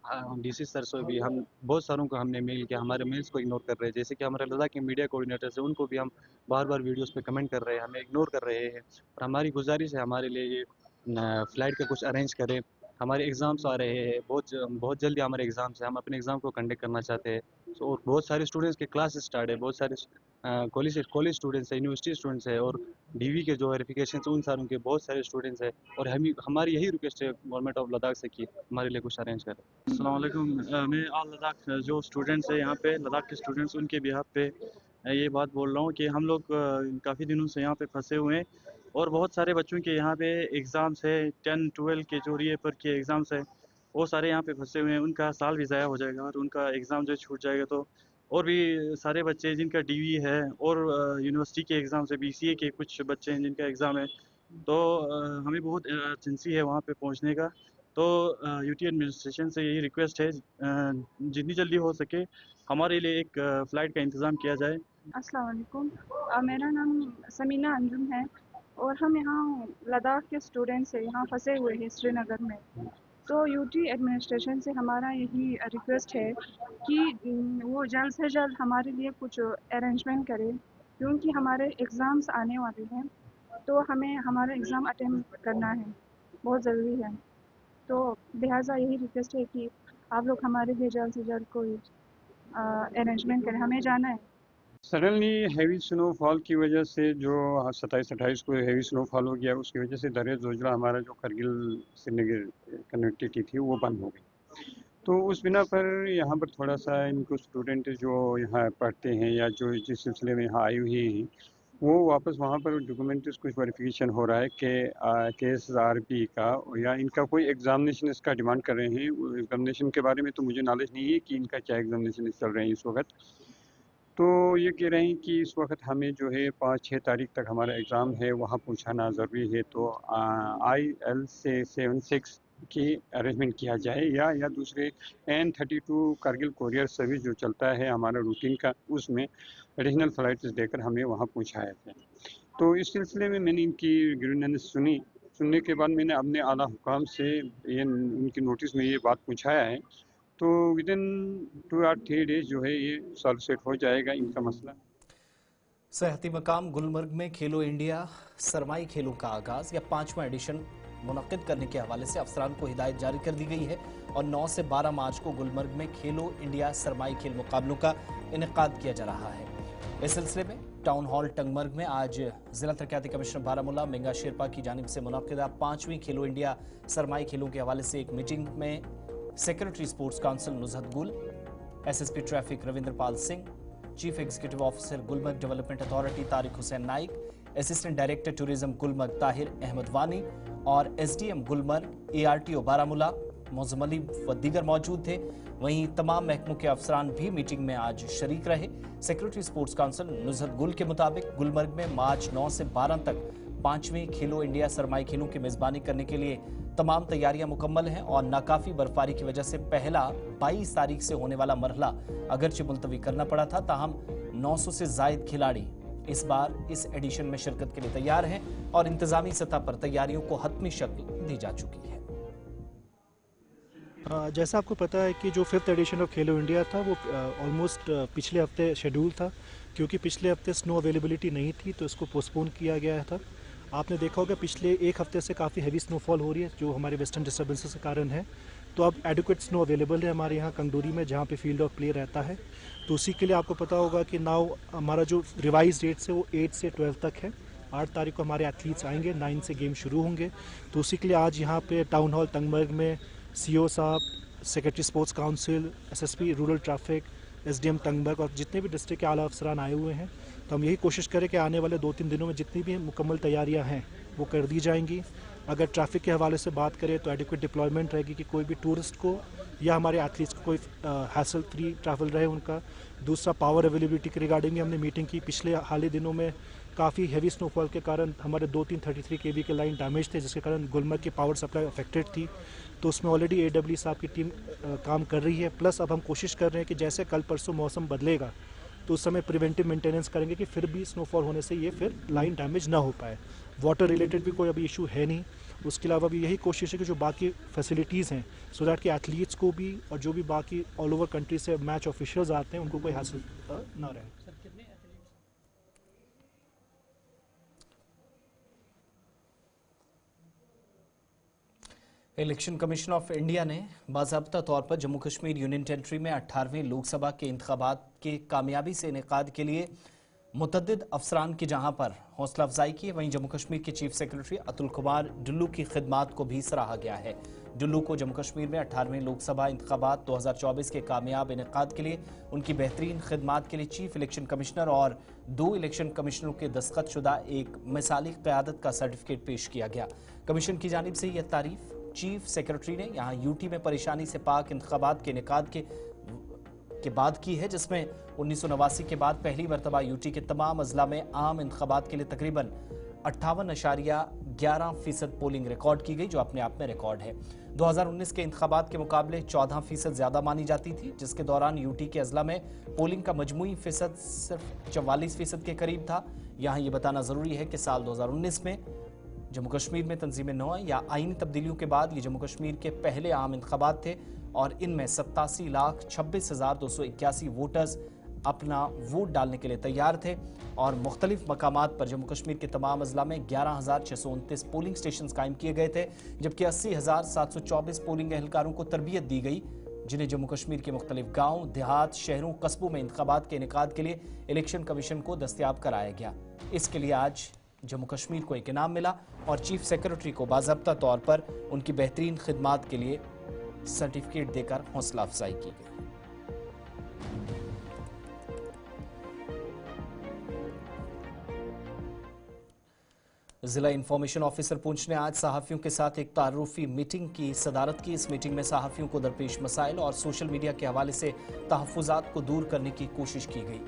डीसी सर से भी हम बहुत सारों को हमने मेल किया, हमारे मेल्स को इग्नोर कर रहे हैं। जैसे कि हमारे लद्दाख के मीडिया कोऑर्डिनेटर्स हैं, उनको भी हम बार बार वीडियोस पे कमेंट कर रहे हैं, हमें इग्नोर कर रहे हैं। और हमारी गुजारिश है हमारे लिए ये फ़्लाइट का कुछ अरेंज करें। हमारे एग्ज़ाम्स आ रहे हैं, बहुत जल्दी हमारे एग्ज़ाम्स हैं, हम अपने एग्ज़ाम को कंडक्ट करना चाहते हैं। और बहुत सारे स्टूडेंट्स के क्लास स्टार्ट है, बहुत सारे कॉलेज स्टूडेंट्स है, यूनिवर्सिटी स्टूडेंट्स है और डीवी के जो वेरिफिकेशन उन सारों के बहुत सारे स्टूडेंट्स है। और हमारी यही रिक्वेस्ट है गवर्नमेंट ऑफ लद्दाख से कि हमारे लिए कुछ अरेंज करें। अस्सलाम वालेकुम। मैं ऑल लद्दाख जो स्टूडेंट्स है यहाँ पे, लद्दाख के स्टूडेंट्स, उनके बिहाफ पे ये बात बोल रहा हूँ कि हम लोग काफ़ी दिनों से यहाँ पे फंसे हुए हैं और बहुत सारे बच्चों के यहाँ पे एग्ज़ाम्स है, 10-12 के जो रीपर के एग्ज़ाम्स है, वो सारे यहाँ पे फंसे हुए हैं। उनका साल भी ज़ाया हो जाएगा और उनका एग्ज़ाम जो छूट जाएगा। तो और भी सारे बच्चे जिनका डीवी है और यूनिवर्सिटी के एग्ज़ाम से बीसीए के कुछ बच्चे हैं जिनका एग्ज़ाम है। तो हमें बहुत अर्जेंसी है वहाँ पे पहुँचने का। तो यूटी एडमिनिस्ट्रेशन से यही रिक्वेस्ट है, जितनी जल्दी हो सके हमारे लिए एक फ़्लाइट का इंतज़ाम किया जाए। अस्सलाम वालेकुम। मेरा नाम समीना अंजुम है और हम यहाँ लद्दाख के स्टूडेंट्स हैं, यहाँ फंसे हुए हैं श्रीनगर में। तो यूटी एडमिनिस्ट्रेशन से हमारा यही रिक्वेस्ट है कि वो जल्द से जल्द हमारे लिए कुछ अरेंजमेंट करे, क्योंकि हमारे एग्ज़ाम्स आने वाले हैं। तो हमें हमारा एग्ज़ाम अटेम्प्ट करना है, बहुत ज़रूरी है। तो लिहाजा यही रिक्वेस्ट है कि आप लोग हमारे लिए जल्द से जल्द कोई अरेंजमेंट करें, हमें जाना है। सडनली हैवी स्नोफॉल की वजह से जो 27-28 को हैवी स्नोफॉल हो गया, उसकी वजह से दरिया जोजिला हमारा जो करगिल श्रीनगर कनेक्टिविटी थी वो बंद हो गई। तो उस बिना पर यहाँ पर थोड़ा सा इनको स्टूडेंट जो यहाँ पढ़ते हैं या जो जिस सिलसिले में यहाँ आई हुई हैं, वो वापस वहाँ पर डॉक्यूमेंट्स कुछ वेरिफिकेशन हो रहा है कि KSRP का या इनका कोई एग्जामिनेशन इसका डिमांड कर रहे हैं। एग्जामिनेशन के बारे में तो मुझे नॉलेज नहीं है कि इनका क्या एग्जामिनेशन चल रहे हैं इस वक्त। तो ये कह रहे हैं कि इस वक्त हमें जो है 5-6 तारीख तक हमारा एग्ज़ाम है, वहाँ पहुँचाना ज़रूरी है। तो IL से 76 की अरेंजमेंट किया जाए या दूसरे N32 कारगिल कोरियर सर्विस जो चलता है हमारा रूटीन का, उसमें एडिशनल फ़्लाइट्स देकर हमें वहाँ पहुँचाया जाए। तो इस सिलसिले में मैंने इनकी ग्रीवेंस सुनने के बाद मैंने अपने आला हुकाम से ये उनकी नोटिस में ये बात पहुँचाया है। तो विदिन 2 or 3 डेज जो है ये सॉल्व सेट हो जाएगा इनका मसला। सयाहती मकाम गुलमर्ग में खेलो इंडिया सरमाई खेलों का आगाज या 5वां एडिशन मुनक्किद करने के हवाले से अफसरान को हिदायत जारी कर दी गई है और 9 से 12 मार्च को गुलमर्ग में खेलो इंडिया सरमाई खेल मुकाबलों का इनेकाद किया जा रहा है। इस सिलसिले में टाउन हॉल टंगमर्ग में आज जिला तरक्याती कमिश्नर बारामूला मेंगा शेरपा की जानिब से मुनक्किदा 5वीं खेलो इंडिया सरमाई खेलों के हवाले से एक मीटिंग में secretary sports council Nuzhat Gul, SSP traffic Ravinder Pal Singh, chief executive officer Gulmarg development authority Tariq Hussain Naik, assistant director tourism Gulmarg Tahir Ahmad Wani और SDM गुलमर्ग ARTO बारामूला मौजम अली व दीगर मौजूद थे। वहीं तमाम महकमों के अफसरान भी मीटिंग में आज शरीक रहे। सेक्रेटरी स्पोर्ट्स काउंसिल नुजहत गुल के मुताबिक गुलमर्ग में मार्च 9 से 12 तक 5वीं खेलो इंडिया सरमाई खेलों की मेजबानी करने के लिए तमाम तैयारियां मुकम्मल हैं और नाकाफी बर्फबारी की वजह से पहला 22 तारीख से होने वाला मरहला अगरचे मुलतवी करना पड़ा था, ताहम 900 से जायद खिलाड़ी इस बार इस एडिशन में शिरकत के लिए तैयार हैं और इंतजामी सतह पर तैयारियों को हतमी शक्ल दी जा चुकी है। जैसा आपको पता है कि जो 5th addition of Khelo India था वो ऑलमोस्ट पिछले हफ्ते शेड्यूल था, क्योंकि पिछले हफ्ते स्नो अवेलेबिलिटी नहीं थी तो इसको पोस्टपोन किया गया था। आपने देखा होगा पिछले एक हफ्ते से काफ़ी हैवी स्नोफॉल हो रही है जो हमारे वेस्टर्न डिस्टर्बेंसेस के कारण है। तो अब एडिक्वेट स्नो अवेलेबल है हमारे यहाँ कंगडोरी में, जहाँ पे फील्ड ऑफ प्ले रहता है। तो उसी के लिए आपको पता होगा कि नाउ हमारा जो रिवाइज डेट्स है वो 8 से 12 तक है। 8 तारीख को हमारे एथलीट्स आएंगे, 9 से गेम शुरू होंगे। तो उसी के लिए आज यहाँ पे टाउन हॉल टंगमर्ग में CO साहब, secretary sports council, SSP rural traffic, SDM Tangmarg और जितने भी डिस्ट्रिक्ट के आला अफसरान आए हुए हैं। तो हम यही कोशिश करें कि आने वाले 2-3 दिनों में जितनी भी मुकम्मल तैयारियां हैं वो कर दी जाएंगी। अगर ट्रैफिक के हवाले से बात करें तो एडिक्वेट डिप्लॉयमेंट रहेगी कि कोई भी टूरिस्ट को या हमारे एथलीट्स को कोई हैसल फ्री ट्रैवल रहे उनका। दूसरा, पावर अवेलेबिलिटी के रिगार्डिंग भी हमने मीटिंग की। पिछले हाल ही दिनों में काफ़ी हैवी स्नोफॉल के कारण हमारे 2-3 33 kV के लाइन डैमेज थे, जिसके कारण गुलमर्ग की पावर सप्लाई अफेक्टेड थी। तो उसमें ऑलरेडी AW साहब की टीम काम कर रही है। प्लस अब हम कोशिश कर रहे हैं कि जैसे कल परसों मौसम बदलेगा तो उस समय प्रिवेंटिव मेंटेनेंस करेंगे कि फिर भी स्नोफॉल होने से ये फिर लाइन डैमेज ना हो पाए। वाटर रिलेटेड भी कोई अभी इशू है नहीं। उसके अलावा भी यही कोशिश है कि जो बाकी फैसिलिटीज़ हैं सो दैट कि एथलीट्स को भी और जो भी बाकी ऑल ओवर कंट्री से मैच ऑफिशियल्स आते हैं उनको कोई हासिल ना रहे। इलेक्शन कमीशन ऑफ इंडिया ने बाज़ाब्ता तौर पर जम्मू कश्मीर यूनियन टेरिटरी में 18वें लोकसभा के इंतखाबात के कामयाबी से इनेकाद के लिए मुतद्दिद अफसरान की जहां पर हौसला अफजाई की, वहीं जम्मू कश्मीर के चीफ सेक्रेटरी अतुल कुमार डुल्लू की खिदमात को भी सराहा गया है। डुल्लू को जम्मू कश्मीर में 18वें लोकसभा इंतखाबात 2024 के कामयाब इनेकाद के लिए उनकी बेहतरीन खिदमात के लिए चीफ इलेक्शन कमिश्नर और 2 इलेक्शन कमिश्नरों के दस्तखत शुदा एक मिसाली क़यादत का सर्टिफिकेट पेश किया गया। कमीशन की जानिब से यह तारीफ चीफ सेक्रेटरी ने यहाँ यूटी में परेशानी से पाक इंतखाबात के इनेकाद के बाद की है, जिसमें 1989 के बाद पहली मरतबा यूटी के तमाम अजला में आम इंतखाबात के लिए तकरीबन 58.11% पोलिंग रिकॉर्ड की गई, जो अपने आप में रिकॉर्ड है। 2019 के इंतखाबात के मुकाबले 14% ज्यादा मानी जाती थी, जिसके दौरान यूटी के अजला में पोलिंग का मजमूई फीसद सिर्फ 44% के करीब था। यहाँ ये बताना जरूरी है कि साल 2019 में जम्मू कश्मीर में तंजीम नौ या आईनी तब्दीलियों के बाद ये जम्मू कश्मीर के पहले आम इंतखाबात थे और इनमें 87,26,281 वोटर्स अपना वोट डालने के लिए तैयार थे और मुख्तलिफ मकामात पर जम्मू कश्मीर के तमाम अजला में 11,629 पोलिंग स्टेशन कायम किए गए थे, जबकि 80,724 पोलिंग एहलकारों को तरबियत दी गई, जिन्हें जम्मू कश्मीर के मुख्तलिफ गाँव, देहात, शहरों, कस्बों में इंतखाबात के इनेकाद के लिए इलेक्शन कमीशन को दस्तयाब कराया गया। इसके लिए आज जम्मू कश्मीर को एक इनाम मिला और चीफ सेक्रेटरी को बाज़ाब्ता तौर पर उनकी बेहतरीन खिदमात के लिए सर्टिफिकेट देकर हौसला अफजाई की गई। जिला इंफॉर्मेशन ऑफिसर पुंछ ने आज सहाफ़ियों के साथ एक तारुफी मीटिंग की सदारत की। इस मीटिंग में सहाफ़ियों को दरपेश मसाइल और सोशल मीडिया के हवाले से तहफ़्फ़ुज़ात को दूर करने की कोशिश की गई।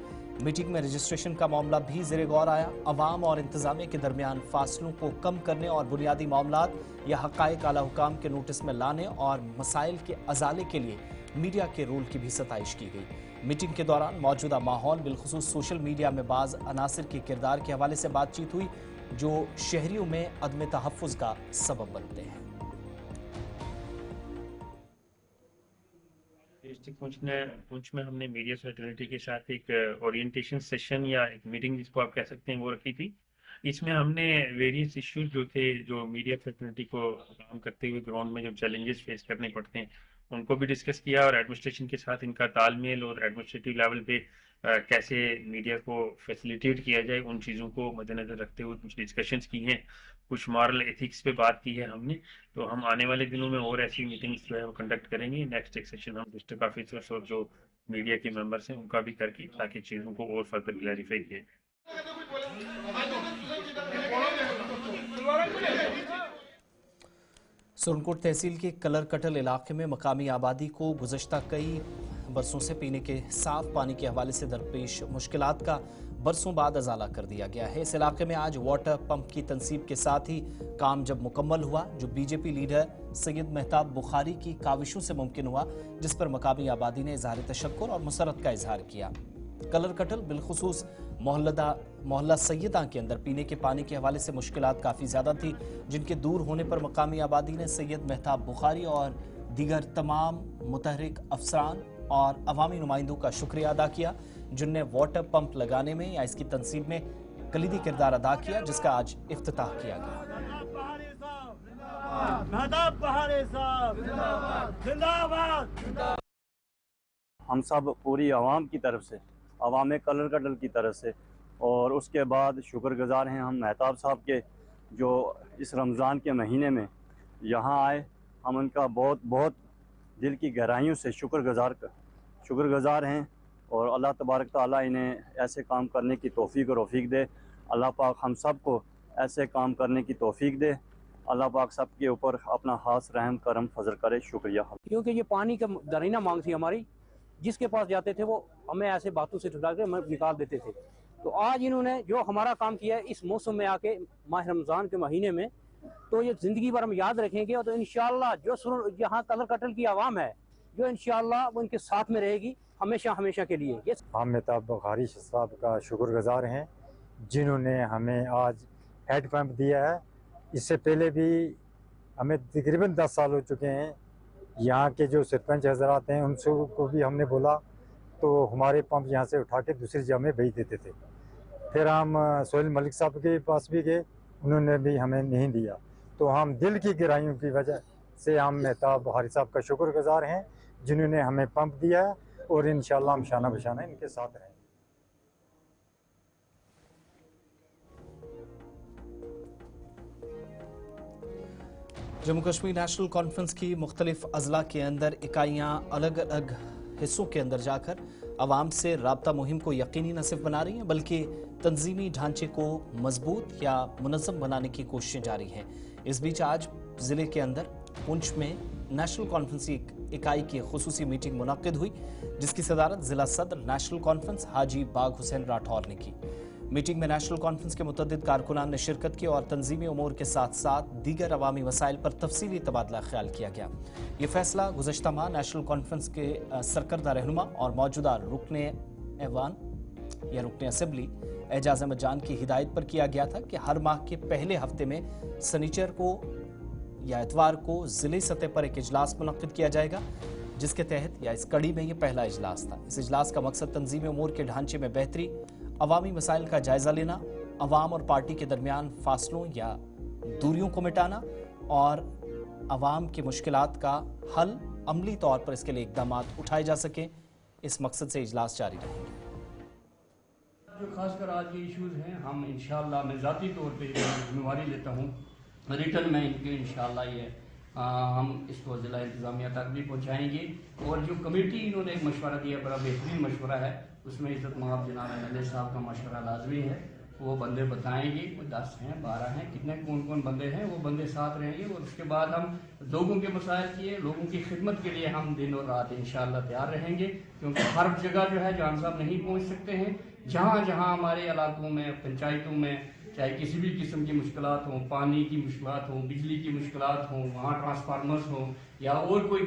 मीटिंग में रजिस्ट्रेशन का मामला भी ज़ेरे गौर आया। अवाम और इंतजामिया के दरमियान फासलों को कम करने और बुनियादी मामलात या हक़ाइक़ आला हुकाम के नोटिस में लाने और मसाइल के अजाले के लिए मीडिया के रोल की भी सताइश की गई। मीटिंग के दौरान मौजूदा माहौल बिलखुसूस सोशल मीडिया में बाज़ अनासिर के किरदार के हवाले से बातचीत हुई, जो शहरियों में अदम तहफ़्फ़ुज़ का सबब बनते हैं। पुंछ में हमने मीडिया फ्रेटर्निटी के साथ एक ओरिएंटेशन सेशन या एक मीटिंग जिसको आप कह सकते हैं वो रखी थी। इसमें हमने वेरियस इश्यूज जो थे, जो मीडिया फ्रेटर्निटी को काम करते हुए ग्राउंड में जो चैलेंजेस फेस करने पड़ते हैं उनको भी डिस्कस किया और एडमिनिस्ट्रेशन के साथ इनका तालमेल और एडमिनिस्ट्रेटिव लेवल पे कैसे मीडिया को फैसिलिटेट किया जाए, उन चीज़ों को मद्देनजर रखते हुए कुछ डिस्कशंस की हैं, कुछ मॉरल एथिक्स पे बात की है हमने। तो हम आने वाले दिनों में और ऐसी मीटिंग्स जो है वो कंडक्ट करेंगे। नेक्स्ट एक सेशन हम डिस्ट्रिक्ट ऑफिसर्स और जो मीडिया के मेंबर्स हैं उनका भी करके, ताकि चीज़ों को और फर्दर क्लैरिफाई किया। सुरनकोट तहसील के कलर कटल इलाके में मकामी आबादी को गुज़श्ता कई बरसों से पीने के साफ पानी के हवाले से दरपेश मुश्किलात का बरसों बाद अजाला कर दिया गया है। इस इलाके में आज वाटर पंप की तनसीब के साथ ही काम जब मुकम्मल हुआ, जो बीजेपी लीडर सैयद मेहताब बुखारी की काविशों से मुमकिन हुआ, जिस पर मकामी आबादी ने इजहार तशक्कुर और मुसरत का इजहार किया। कलर कटल बिलखुसूस मोहल्ला सैयदा के अंदर पीने के पानी के हवाले से मुश्किलात काफ़ी ज़्यादा थी, जिनके दूर होने पर मकामी आबादी ने सैयद मेहताब बुखारी और दीगर तमाम मुतहरिक अफसरान और अवामी नुमाइंदों का शुक्रिया अदा किया, जिनने वाटर पंप लगाने में या इसकी तनसीब में कलीदी किरदार अदा किया, जिसका आज इफ्तिताह किया गया। हम सब पूरी आवाम की तरफ से, आवाम कलर कटल की तरफ से, और उसके बाद शुक्रगुजार हैं हम मेहताब साहब के, जो इस रमज़ान के महीने में यहाँ आए। हम उनका बहुत बहुत दिल की गहराइयों से शुक्रगुजार हैं और अल्लाह तबारक ताला इन्हें ऐसे काम करने की तौफीक और रफ़ीक दे। अल्लाह पाक हम सब को ऐसे काम करने की तौफीक दे। अल्लाह पाक सब के ऊपर अपना खास रहम करम फजल करे। शुक्रिया। क्योंकि ये पानी का दरीना मांग थी हमारी, जिसके पास जाते थे वो हमें ऐसे बातों से ठुकरा के निकाल देते थे। तो आज इन्होंने जो हमारा काम किया है इस मौसम में आके, माह रमज़ान के महीने में, तो ये ज़िंदगी भर हम याद रखेंगे। और तो इंशाअल्लाह जो यहाँ कलर कटल की आवाम है, जो इंशाअल्लाह वो इनके साथ में रहेगी हमेशा हमेशा के लिए। ये हम मेहताब बुखारी साहब का शुक्रगुजार हैं जिन्होंने हमें आज हेड पंप दिया है। इससे पहले भी हमें तकरीबन 10 साल हो चुके हैं। यहाँ के जो सरपंच हजरात हैं उनसे को भी हमने बोला तो हमारे पंप यहाँ से उठा के दूसरी जगह में भेज देते थे। फिर हम सोहेल मलिक साहब के पास भी गए, उन्होंने भी हमें नहीं दिया। तो हम दिल की गहराइयों की वजह से हम मेहताब बुखारी साहब का शुक्रगुजार हैं जिन्होंने हमें पंप दिया है और इंशाअल्लाह हम शाना बशाना इनके साथ रहें। जम्मू कश्मीर नेशनल कॉन्फ्रेंस की मुख्तलिफ अजला के अंदर इकाइयाँ अलग अलग हिस्सों के अंदर जाकर आवाम से राब्ता मुहिम को यकीनी न सिर्फ बना रही हैं बल्कि तंजीमी ढांचे को मजबूत या मुनज़्ज़म बनाने की कोशिशें जारी हैं। इस बीच आज ज़िले के अंदर पुंछ में नेशनल कॉन्फ्रेंस की इकाई की खुसूसी मीटिंग मुनक्किद हुई, जिसकी सदारत जिला सदर नेशनल कॉन्फ्रेंस हाजी बाग हुसैन राठौर ने की। मीटिंग में नेशनल कॉन्फ्रेंस के मुतअद्दिद कारकुनान ने शिरकत की और तंजीमी उमूर के साथ साथ दीगर अवामी वसाइल पर तफसीली तबादला ख्याल किया गया। ये फैसला गुज़श्ता माह नेशनल कॉन्फ्रेंस के सरकर्दा रहनुमा और मौजूदा रुकने ऐवान या रुकने असम्बली एजाज अहमद जान की हिदायत पर किया गया था कि हर माह के पहले हफ्ते में सनीचर को या इतवार को ज़िले सतह पर एक इजलास मुनक्किद किया जाएगा, जिसके तहत या इस कड़ी में ये पहला इजलास था। इस इजलास का मकसद तंजीमी उमूर के ढांचे में बेहतरी, अवामी मसाइल का जायजा लेना, अवाम और पार्टी के दरमियान फासलों या दूरियों को मिटाना और अवाम की मुश्किलात का हल अमली तौर पर इसके लिए इकदाम उठाए जा सकें, इस मकसद से इजलास जारी रहेंगे। जो खासकर आज ये इश्यूज़ हैं, हम इंशाअल्लाह मैं ज़ाती तौर पे जिम्मेवारी लेता हूँ, रिटर्न में इनके इंशाअल्लाह ये हम इसको ज़िला इंतज़ामिया तक भी पहुँचाएँगे। और जो कमेटी इन्होंने एक मशवरा दिया, बड़ा बेहतरीन मशवरा है, उसमें इज़्ज़त माब जनाब एमएलए साहब का मशवरा लाजमी है। वो बंदे बताएंगे, कोई 10 हैं 12 हैं, कितने कौन कौन बंदे हैं, वो बंदे साथ रहेंगे। और उसके बाद हम लोगों के मसाइल किए, लोगों की खिदमत के लिए हम दिन और रात इंशाअल्लाह तैयार रहेंगे, क्योंकि हर जगह जो है जान साहब नहीं पहुँच सकते हैं। जहाँ जहाँ हमारे इलाकों में, पंचायतों में, चाहे किसी भी किस्म की मुश्किलात हों, पानी की मुश्किलात हों, बिजली की मुश्किलात हों, वहाँ ट्रांसफार्मर्स हों या और कोई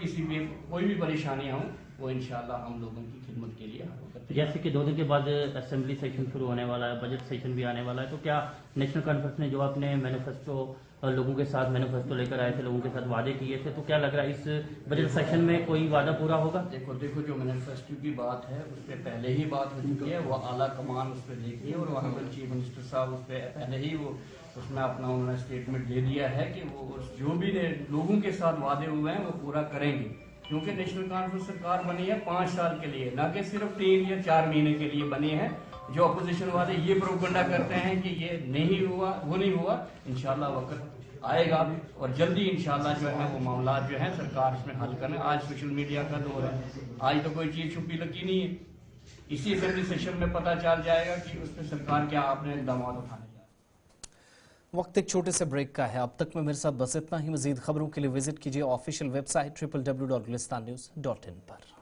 भी परेशानियाँ हों, वो इंशाअल्लाह हम लोगों की खिदमत के लिए करते हैं। जैसे कि 2 दिन के बाद असेंबली सेशन शुरू होने वाला है, बजट सेशन भी आने वाला है, तो क्या नेशनल कॉन्फ्रेंस ने जो अपने मैनिफेस्टो लोगों के साथ मैनिफेस्टो लेकर आए थे, लोगों के साथ वादे किए थे, तो क्या लग रहा है इस बजट सेशन में कोई वादा पूरा होगा? देखो जो मैनिफेस्टो की बात है उस पर पहले ही बात हो चुकी है, वो आला कमान उस पर देखिए और वहाँ पर चीफ मिनिस्टर साहब उस पर पहले ही वो उसमें अपना उन्होंने स्टेटमेंट दे दिया है कि वो जो भी लोगों के साथ वादे हुए हैं वो पूरा करेंगे। क्योंकि नेशनल कॉन्फ्रेंस सरकार बनी है 5 साल के लिए, ना कि सिर्फ 3 या 4 महीने के लिए बनी है। जो अपोजिशन वाले ये प्रोपगंडा करते हैं कि ये नहीं हुआ, वो नहीं हुआ, इंशाल्लाह वक्त आएगा और जल्दी इंशाल्लाह जो है वो मामला जो है सरकार इसमें हल करने। आज सोशल मीडिया का दौर है, आज तो कोई चीज़ छुपी लगी नहीं है, इसी असेंबली सेशन में पता चल जाएगा कि उस पर सरकार क्या आपने इक़दाम उठाने। वक्त एक छोटे से ब्रेक का है। अब तक में मेरे साथ बस इतना ही। मजीद खबरों के लिए विजिट कीजिए ऑफिशियल वेबसाइट www.gulistannews.in पर।